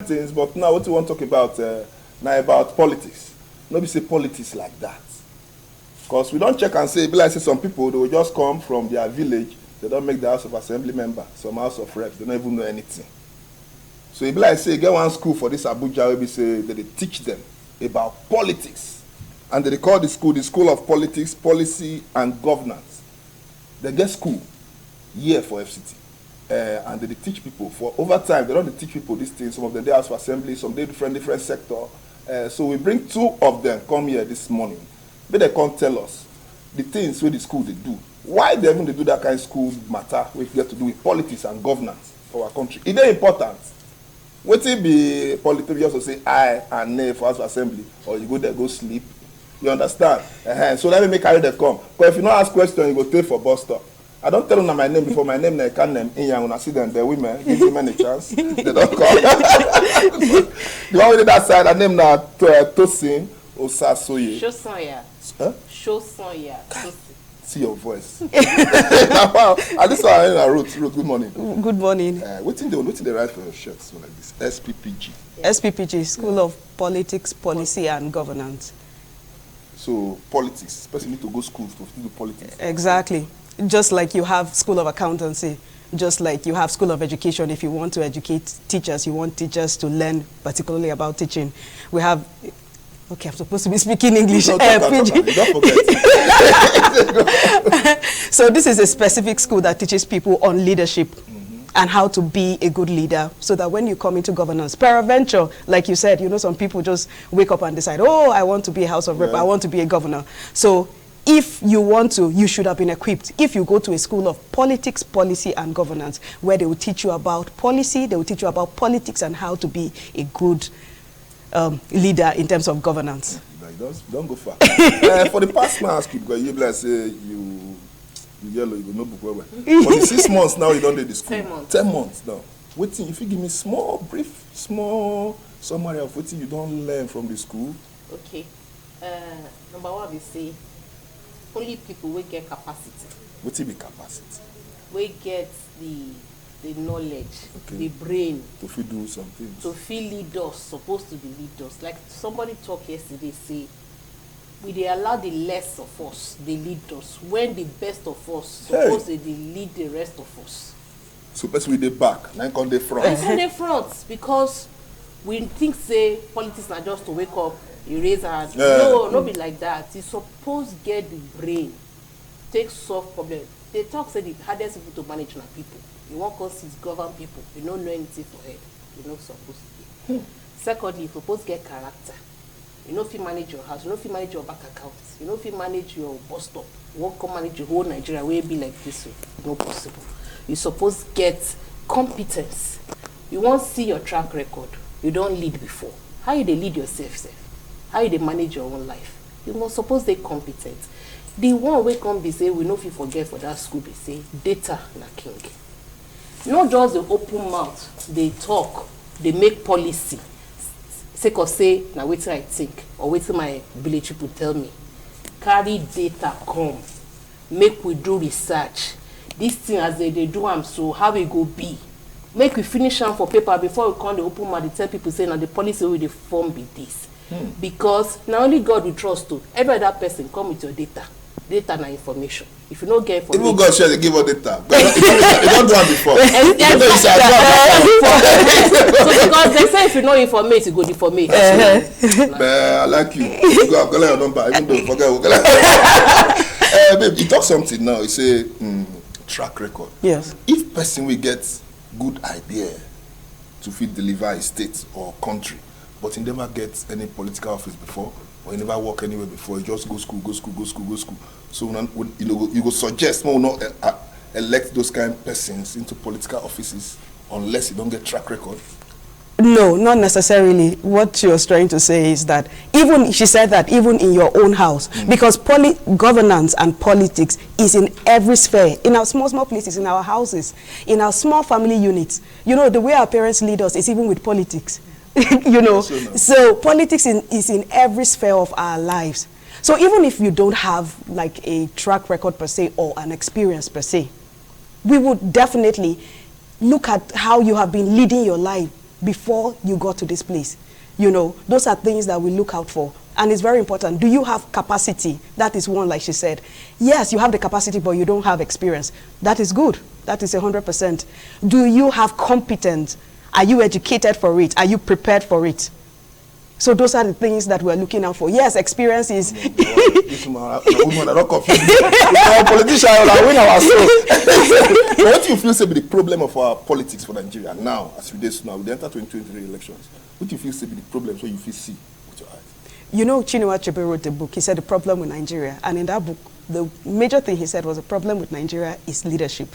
things, but now what we want to talk about now about politics. Nobody say politics like that. Because we don't check and say, like say some people, they will just come from their village, they don't make the House of Assembly member, some House of Reps, they don't even know anything. So it be like say, get one school for this Abuja, where we say that they teach them about politics. And they call the School of Politics, Policy and Governance. They get school year for FCT. And they teach people for over time. They don't teach people these things. Some of them they House of Assembly, some they different sector. So we bring two of them come here this morning. But they can't tell us the things where the school they do. Why they even they do that kind of school matter which get to do with politics and governance for our country? It's very important. What it be politicians also say I and nay for House of Assembly, or you go there go sleep. You understand? So let me make carry them come. Because if you don't ask questions, you go take for bus stop. I don't tell them my name before. My name is Ekanem, Inyang. When I see them, the women give them a chance. They don't come. The one with that side, I name now TOSIN Osasoye. SOSANYA. Huh? SOSANYA. See your voice. Wow. And this one I wrote. Good morning. Good morning. What's they write for your shirt? So like this. SPPG. SPPG, School of Politics, Policy and Governance. So politics. Especially need to go school to do politics. Exactly. Just like you have School of Accountancy, just like you have School of Education. If you want to educate teachers, you want teachers to learn particularly about teaching. We have. Okay, I'm supposed to be speaking English. No, don't forget. So this is a specific school that teaches people on leadership and how to be a good leader, so that when you come into governance, peradventure, like you said, you know, some people just wake up and decide, oh, I want to be a House of Rep, I want to be a governor. So if you want to, you should have been equipped. If you go to a school of politics, policy, and governance, where they will teach you about policy, they will teach you about politics and how to be a good leader in terms of governance. Don't go far. For the past month, because you like say you yellow, you know book well. For the 6 months now, you don't do the school. 10 months. 10 months now. Waiting, if you give me small summary of what you don't learn from the school. Okay. Number one, we say only people will get capacity. What be capacity? We get the knowledge, the brain. To feel do something. To feel leaders, supposed to be leaders. Like somebody talked yesterday, say, we they allow the less of us, the leaders, when the best of us supposed to lead the rest of us. So best with the back, now on the front. It's on the front, because we think say politics are just to wake up, erase hands. No, not be like that. You suppose get the brain, take solve problem. They talk say the hardest people to manage are people. You want us to govern people. You don't know anything for head. You're not supposed to be. Secondly, you suppose get character. You know if you manage your house, you know if you manage your bank accounts, you know if you manage your bus stop, you won't come manage your whole Nigeria where it be like this way. No possible. You suppose get competence. You won't see your track record. You don't lead before. How you they lead yourself, how you they manage your own life? You must suppose they competent. The one way come be say we know if you forget for that school be say data na king. Not just the open mouth, they talk, they make policy. Say cause say now waiting I think or waiting my village people tell me. Carry data come, make we do research. This thing as they do them, so how it go be? Make we finish them for paper before we come the open mouth. They tell people say now the policy will the form be this. Because now only God will trust to. Every other person come with your data and information. If you don't get information, even God share they give us data. But you don't do it before. So because they say if you know information, you go information. I like you. You go collect your number, even though you forget. Babe, you talk something now. You say track record. Yes. If person will get good idea to fit deliver a state or country, but he never get any political office before, or he never work anywhere before, he just go school. So you go suggest more not elect those kind of persons into political offices unless you don't get track record. No, not necessarily. What you're trying to say is that she said that even in your own house, because governance and politics is in every sphere, in our small places, in our houses, in our small family units. You know, the way our parents lead us is even with politics. You know, so politics is in every sphere of our lives. So even if you don't have like a track record per se or an experience per se, we would definitely look at how you have been leading your life before you got to this place? You know, those are things that we look out for. And it's very important. Do you have capacity? That is one, like she said. Yes, you have the capacity, but you don't have experience. That is good. That is 100%. Do you have competence? Are you educated for it? Are you prepared for it? So those are the things that we're looking out for. Yes, experience is... This woman are not confused. Our politicians are win our soul. What do you feel say be the problem of our politics for Nigeria now, as we do now, we enter 2023 elections? What do you feel say be the problems where you feel see with your eyes? You know, Chinua Achebe wrote a book. He said the problem with Nigeria. And in that book, the major thing he said was the problem with Nigeria is leadership,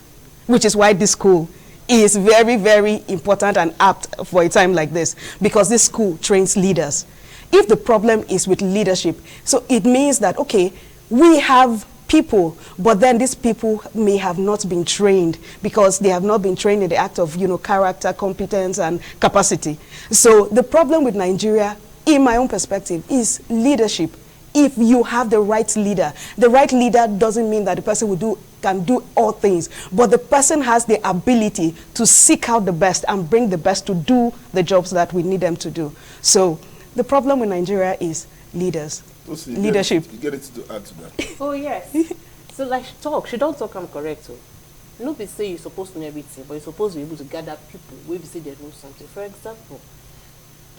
which is why this school is very, very important and apt for a time like this, because this school trains leaders. If the problem is with leadership, so it means that, okay, we have people, but then these people may have not been trained because they have not been trained in the act of, you know, character, competence, and capacity. So the problem with Nigeria, in my own perspective, is leadership. If you have the right leader doesn't mean that the person can do all things, but the person has the ability to seek out the best and bring the best to do the jobs that we need them to do. So the problem with Nigeria is leaders, leadership. You get it to add to that. Oh, yes. So like she don't talk, I'm correct. So. No be say you're supposed to know everything, but you're supposed to be able to gather people where you say they know something. For example,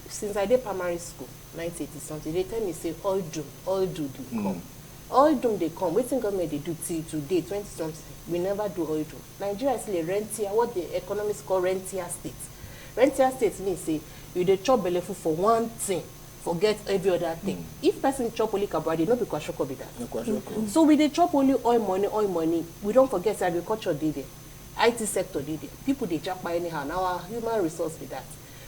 since I did primary school, 1980 something, they tell me say oil doom they come. Oil doom they come. Waiting government they do till today, 20 something. We never do oil doom. Nigeria is still a rentier, what the economists call rentier state. Rentier state means say you dey chop belleful for one thing, forget every other thing. If person chop only carbohydrate, no be kwashoko be that. So we dey chop only oil money. We don't forget agriculture dey there, IT sector dey there. People dey japa anyhow. Now our human resource be that.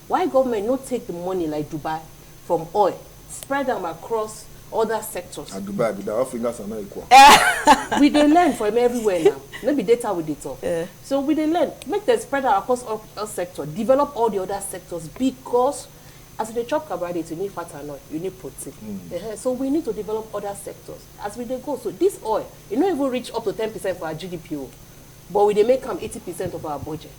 Why government not take the money like Dubai from oil, spread them across other sectors? And Dubai, our fingers are not equal. We dey learn from everywhere now. Maybe data with data. Yeah. So we dey learn, make them spread out across all sectors, develop all the other sectors, because as they chop carbohydrates, you need fat and oil, you need protein. So we need to develop other sectors as we dey go. So this oil, it not even reach up to 10% for our GDP, but we dey make them 80% of our budget.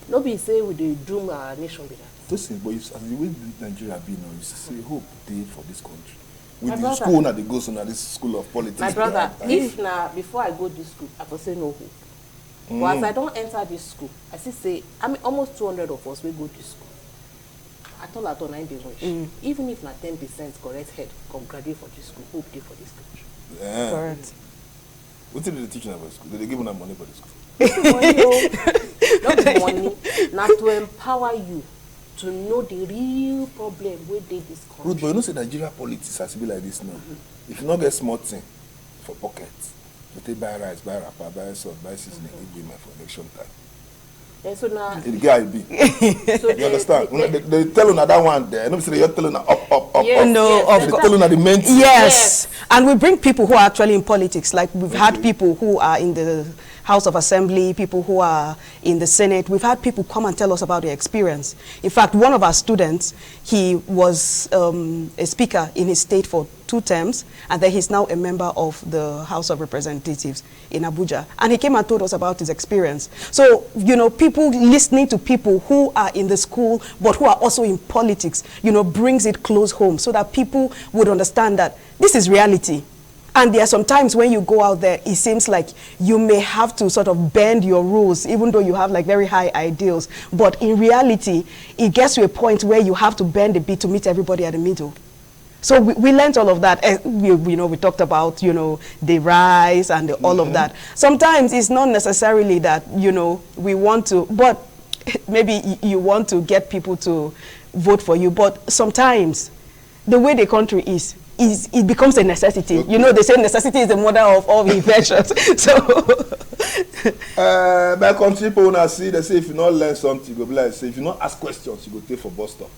Nobody say we dey doom our nation with that. TOSIN, but as the way Nigeria be now, you see hope day for this country. With the school now they go so now this school of politics. My brother, if now before I go to school, I will say no hope. But as I don't enter this school, I still say almost 200 of us will go to school. At all, I ain't dey wish. Even if na 10% correct head come graduate for this school, hope day for this country. Yeah. Correct. What did they teach them about school? Did they give them money for the school? Not money, not to empower you to know the real problem where they this country. Ruth, but you know say Nigeria politics has to be like this now. If you not get small thing for pockets, you take buy rice, buy wrapper, buy salt, buy seasoning, give women for election time. And so now the guy be. So you understand? They tell you that one there. No, say they tell you up. Yes, no, yes, they tell you the main thing. Yes, and we bring people who are actually in politics. Like we've had people who are in the House of Assembly, people who are in the Senate. We've had people come and tell us about their experience. In fact, one of our students, he was a speaker in his state for 2 terms, and then he's now a member of the House of Representatives in Abuja. And he came and told us about his experience. So, you know, people listening to people who are in the school, but who are also in politics, you know, brings it close home so that people would understand that this is reality. And there are some times when you go out there, it seems like you may have to sort of bend your rules, even though you have like very high ideals. But in reality, it gets to a point where you have to bend a bit to meet everybody at the middle. So we learned all of that. We talked about, you know, the rise and the, all of that. Sometimes it's not necessarily that, you know, we want to, but maybe you want to get people to vote for you. But sometimes the way the country is it becomes a necessity. Okay. You know, they say necessity is the mother of all inventions. So, my country people when I see, they say if you not learn something, you go be like, say if you not ask questions, you go take for bus stop.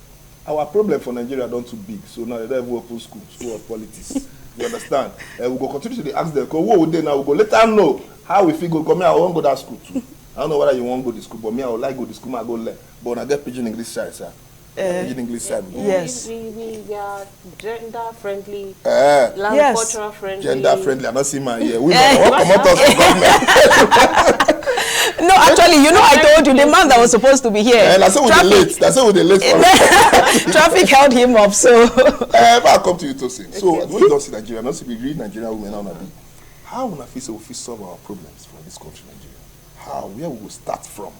Our problem for Nigeria don't too big, so now they don't even open school of politics. You understand? We go continue to ask them, what would they now? We go let them know how we feel go. Come here, I won't go to that school too. I don't know whether you won't go to school, but me I would like go to school, I go learn. But when I get pidgin English side, sir. English side. Yes. We are gender friendly, land cultural friendly. Gender friendly. I'm not seeing my women. What come out of government? No, actually, you know, I told you the man that was supposed to be here. And that's what we late. That's what we late for. Traffic held him up, so. I'll come to you, Tosin. So, when you don't see Nigeria, not to be read Nigerian women, how will we solve our problems for this country, Nigeria? How? Where we will start from?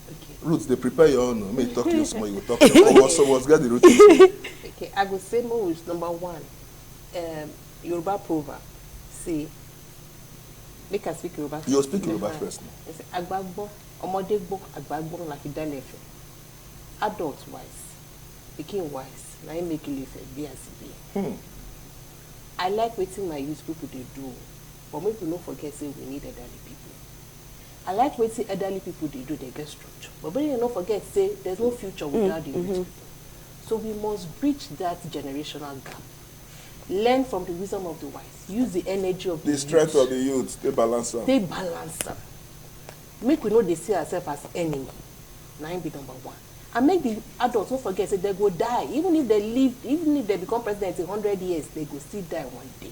Okay. Ruth, they prepare your own. May talk to you small, you will talk to you. So, what's got the root? Okay, I will say more is number one. Yoruba proverb. See, make us speak Yoruba. You speak Yoruba first. Agbagbo, omodegbo, agbagbo like you done lefe. Adult wise, became wise. Now you make you live be as be. I like waiting my youth people they do, but maybe not forget say we need elderly people. I like waiting elderly people they do, they get structure. But maybe not forget say there's no future without the youth people. So we must bridge that generational gap. Learn from the wisdom of the wise. Use the energy of the strength of the youth. They balance them. They balance them. Make we know they see ourselves as enemy. Now be number one. And make the adults don't forget that they go die. Even if they live, even if they become president in 100 years, they go still die one day.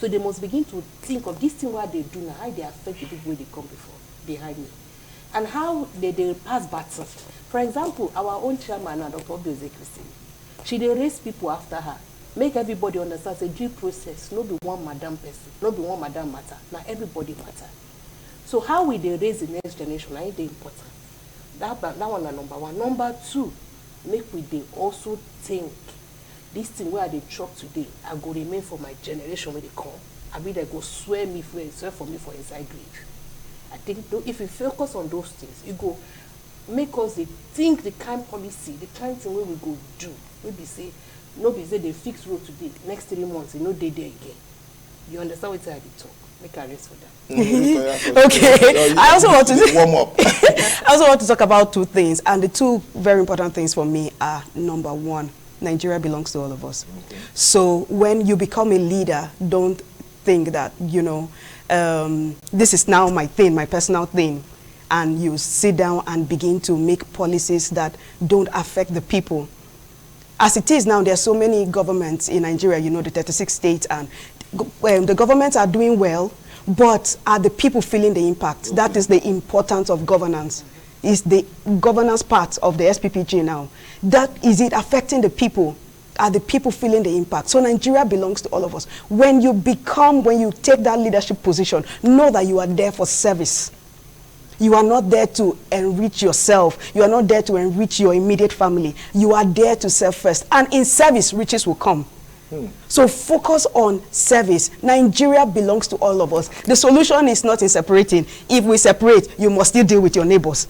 So they must begin to think of this thing what they do now, how they affect the people they come behind me. And how they pass baton. For example, our own chairman, Dr. Obiose Christine, she they raise people after her. Make everybody understand the due process, not be one madam person, not be one madam matter. Now everybody matter. So how will they raise the next generation? I think they important. That one is number one. Number two, make we they also think this thing where they chop today, I go remain for my generation when they come. I mean they go swear for me for inside grave. I think if we focus on those things, it go make us think the kind policy, the kind thing where we go do. Maybe say, nobody say they fix road today, next 3 months, you know they there again. You understand what I talk? Make a rest for that. Okay. I also want to warm up. I also want to talk about two things, and the two very important things for me are: number one, Nigeria belongs to all of us. Okay. So when you become a leader, don't think that this is now my thing, my personal thing, and you sit down and begin to make policies that don't affect the people. As it is now, there are so many governments in Nigeria, the 36 states, and the governments are doing well, but are the people feeling the impact? Okay. That is the importance of governance. Is the governance part of the SPPG now. That is it affecting the people? Are the people feeling the impact? So Nigeria belongs to all of us. When you take that leadership position, know that you are there for service. You are not there to enrich yourself. You are not there to enrich your immediate family. You are there to serve first. And in service, riches will come. So focus on service. Nigeria belongs to all of us. The solution is not in separating. If we separate, you must still deal with your neighbors.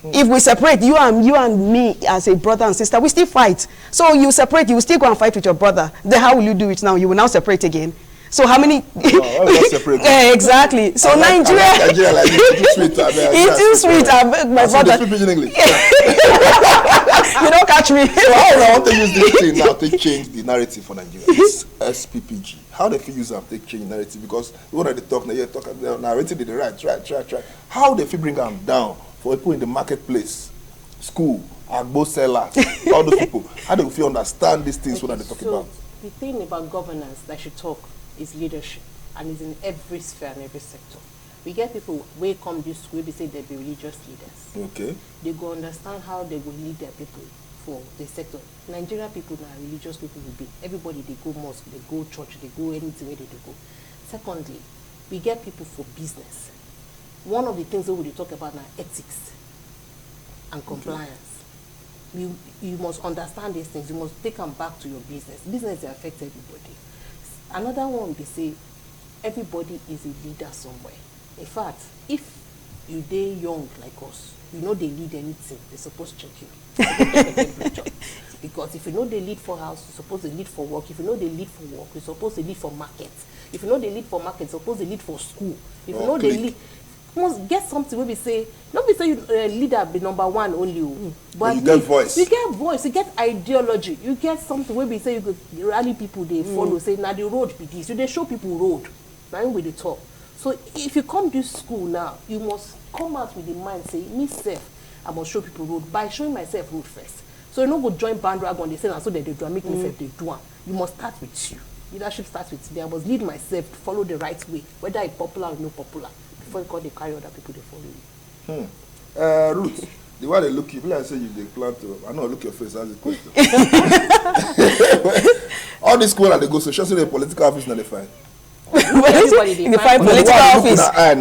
If we separate, you and me as a brother and sister, we still fight. So you separate, you will still go and fight with your brother. Then how will you do it now? You will now separate again. So how many? Exactly. So Nigeria. It is sweet. My brother. You don't catch me. So how I want to use this thing now to change the narrative for Nigeria? This SPPG. How they feel use them to change the narrative? Because when they talk now, you talk the narrative is the right. How they feel bring them down for people in the marketplace, school, agbo sellers, all those people? How do you understand these things when they talk about? The thing about governance that should talk is leadership, and it's in every sphere and every sector. We get people who come this school, they say they'll be religious leaders. Okay. They go understand how they will lead their people for the sector. Nigerian people now, religious people will be. Everybody, they go mosque, they go church, they go anything where they go. Secondly, we get people for business. One of the things that we talk about now, ethics and compliance. Okay. You must understand these things. You must take them back to your business. Business affects everybody. Another one, they say, everybody is a leader somewhere. In fact, if you dey young like us, you know they lead anything, they're supposed to check you. Because if you know they lead for house, you're supposed to lead for work. If you know they lead for work, you're supposed to lead for market. If you know they lead for market, you're supposed to lead for school. If you know they lead, you must get something where we say, not be say you leader be number one only. But you get voice. You get voice, you get ideology, you get something where we say you could rally people, they follow, say, now the road be this. So they show people road. Now with the talk. So if you come to school now, you must come out with the mind, say, me self, I must show people road by showing myself road first. So you don't go join bandwagon, they say, and so they do, make me self, they do one. You must start with you. Leadership starts with me. I must lead myself to follow the right way, whether it's popular or not popular. before you call they carry other people, they follow you. Ruth, the way they look you, like I say you they plan to. I know, look your face. That's the question. All this school and they go so just the political office now they find. Everybody they find political office. But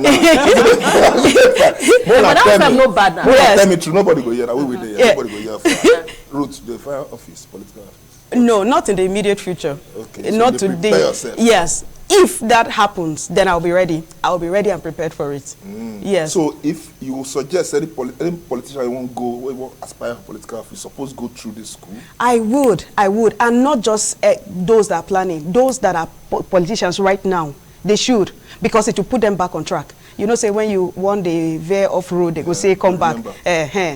that was no bad now. Yes. Tell me true. Nobody go here. We there. Nobody go here. For Ruth, they find office, political office. No, not in the immediate future. Okay. Not so today. prepare yourself. Yes. If that happens, then I'll be ready. I'll be ready and prepared for it. Yes. So if you suggest any politician you won't go, who won't aspire for political office, suppose go through this school? I would, and not just those that are planning, those that are politicians right now. They should, because it will put them back on track. You know, say when you want the veer off road, they go say come back.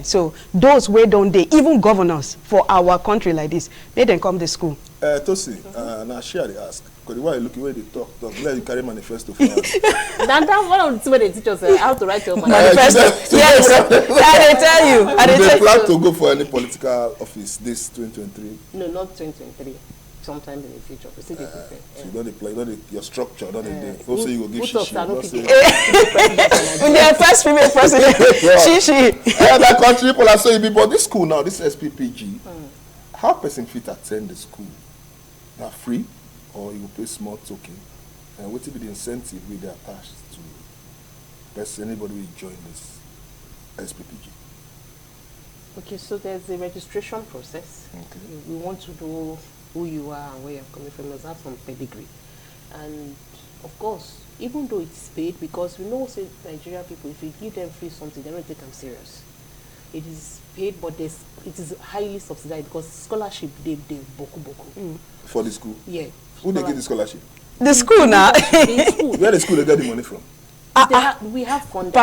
So those way don't they, even governors for our country like this, they then come to school. Tosi, now share the ask. Because why you look where they talk, let you carry manifesto for us. That's one of the things where they teach us how to write your manifesto. Yes, I tell you. Do they plan to go for any political office this 2023? No, not 2023. Sometime in the future. So you don't apply, your structure, also you will give shishi. The first female president, shishi. That country people are saying, but this school now, this SPPG, how person fit attend the school? Now free, or you will pay small token? And what will be the incentive with the attached to person anybody will join this SPPG? Okay, so there's a registration process. Okay. We want to know who you are and where you're coming from. Let's have some pedigree. And of course, even though it's paid, because we know, say, Nigerian people, if you give them free something, they don't take them serious. It is paid, but it is highly subsidized because scholarship, they boku. For the school? Yeah. Who they give the scholarship? The school now. Where the school they get the money from? We have funders.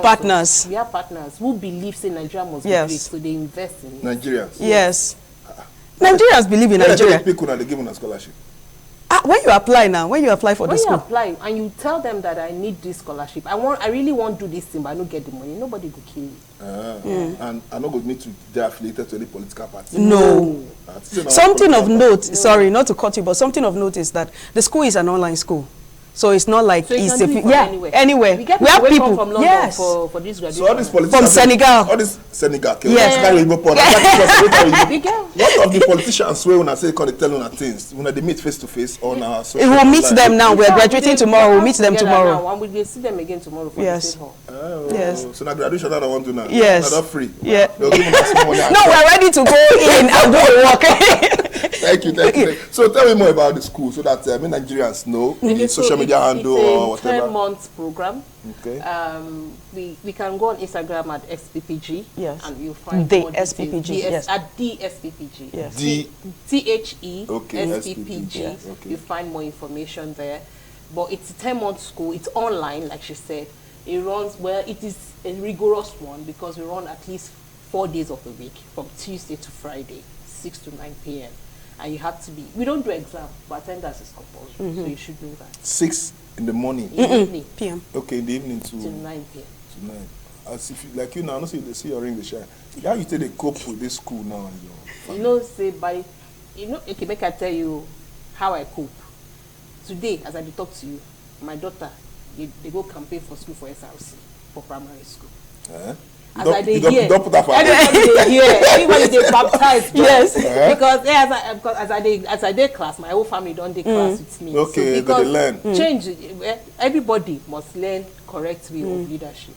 Partners. We have partners who believe, say, Nigeria must be great, so they invest in it. Nigerians? Yes. Nigerians believe in Nigeria. They give them a scholarship. When you apply for the school. When you apply and you tell them that I need this scholarship, I really want to do this thing, but I don't get the money, nobody will kill you. And I not going to need to be affiliated to any political party. No. Something of note, sorry, not to cut you, but something of note is that the school is an online school. So it's not like it's anywhere. We have people from London for this graduation. So all these politicians from Senegal. All this Senegal. Yes. What of the politicians when I say they tell us things when they meet face to face on our social media? We'll meet them now. We're graduating tomorrow. We'll meet them tomorrow. And we'll see them again tomorrow for the same hall. Yes. So now graduation that I want to now. Yes. Not free. Yeah. They'll give us some money. No, we're ready to go in and do the work. Thank you. So tell me more about the school so that Nigerians know the social media handle or whatever. It's a 10-month program. Okay. We can go on Instagram at SPPG. Yes. And you'll find the SPPG. Yes. At the SPPG. Yes. THE okay. SPPG. Yes. Okay. You find more information there. But it's a 10-month school. It's online, like she said. It runs it is a rigorous one because we run at least 4 days of the week, from Tuesday to Friday, 6 to 9 p.m. And you have to be, we don't do exam, but attendance is compulsory, so you should do that. 6 in the morning? In the evening. PM. Okay, in the evening to 9 p.m. To 9. As if like you now, I don't see they see your ring the shine. How you take the cope with this school now and your family? Okay, make I tell you how I cope. Today, as I talk to you, my daughter, they go campaign for school for SRC, for primary school. As I did here, everybody they baptized. Yes. Because as I did class, my whole family don't do class with me. Okay, so they learn. Change. Everybody must learn correct way of leadership.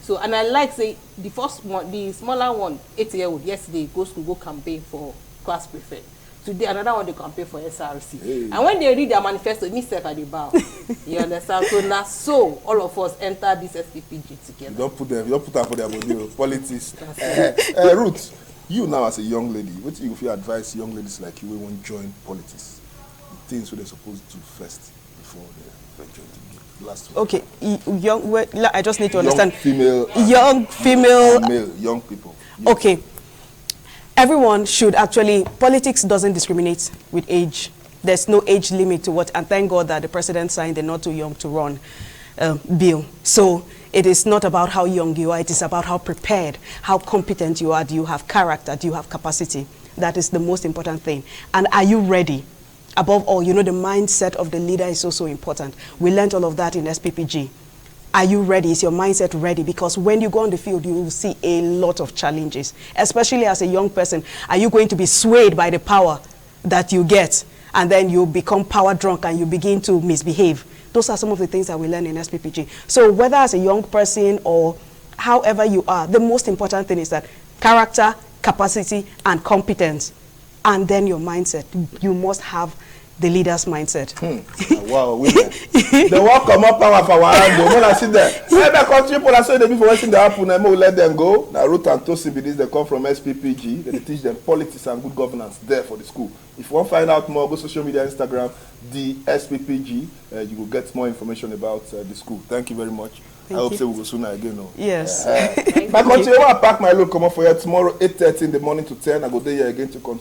So, and I like say the first one, the smaller one, 8-year-old, yesterday go campaign for class prefect. Today another one they campaign for SRC. Hey. And when they read their manifesto, me self at the bow. You understand? So now, all of us enter this SPPG together. You don't put them for their body. Politics. Ruth, you now as a young lady, what do you feel advise young ladies like you who want to join politics? Things what they're supposed to do first before they venture into the last one. Okay, I just need to understand. Young female, male, young people. Yes. Okay. Everyone should actually, politics doesn't discriminate with age. There's no age limit to what, and thank God that the president signed the Not Too Young to Run bill. So it is not about how young you are, it is about how prepared, how competent you are, do you have character, do you have capacity? That is the most important thing. And are you ready? Above all, the mindset of the leader is also important. We learned all of that in SPPG. Are you ready? Is your mindset ready? Because when you go on the field, you will see a lot of challenges, especially as a young person. Are you going to be swayed by the power that you get, and then you become power drunk and you begin to misbehave? Those are some of the things that we learn in SPPG. So whether as a young person or however you are, the most important thing is that character, capacity, and competence, and then your mindset. You must have the leader's mindset. Wow, women. They walk come up power for our hand. When I see them, every country people are saying they before watching the happen, and we let them go. Now RUTH and TOSIN be this, they come from SPPG. They teach them politics and good governance there for the school. If you want to find out more, go social media, Instagram, the SPPG. You will get more information about the school. Thank you very much. I hope we will go sooner again. No? Yes. My country, I want to pack my load, come up for you tomorrow, 8:30 in the morning to 10. I go there again to continue.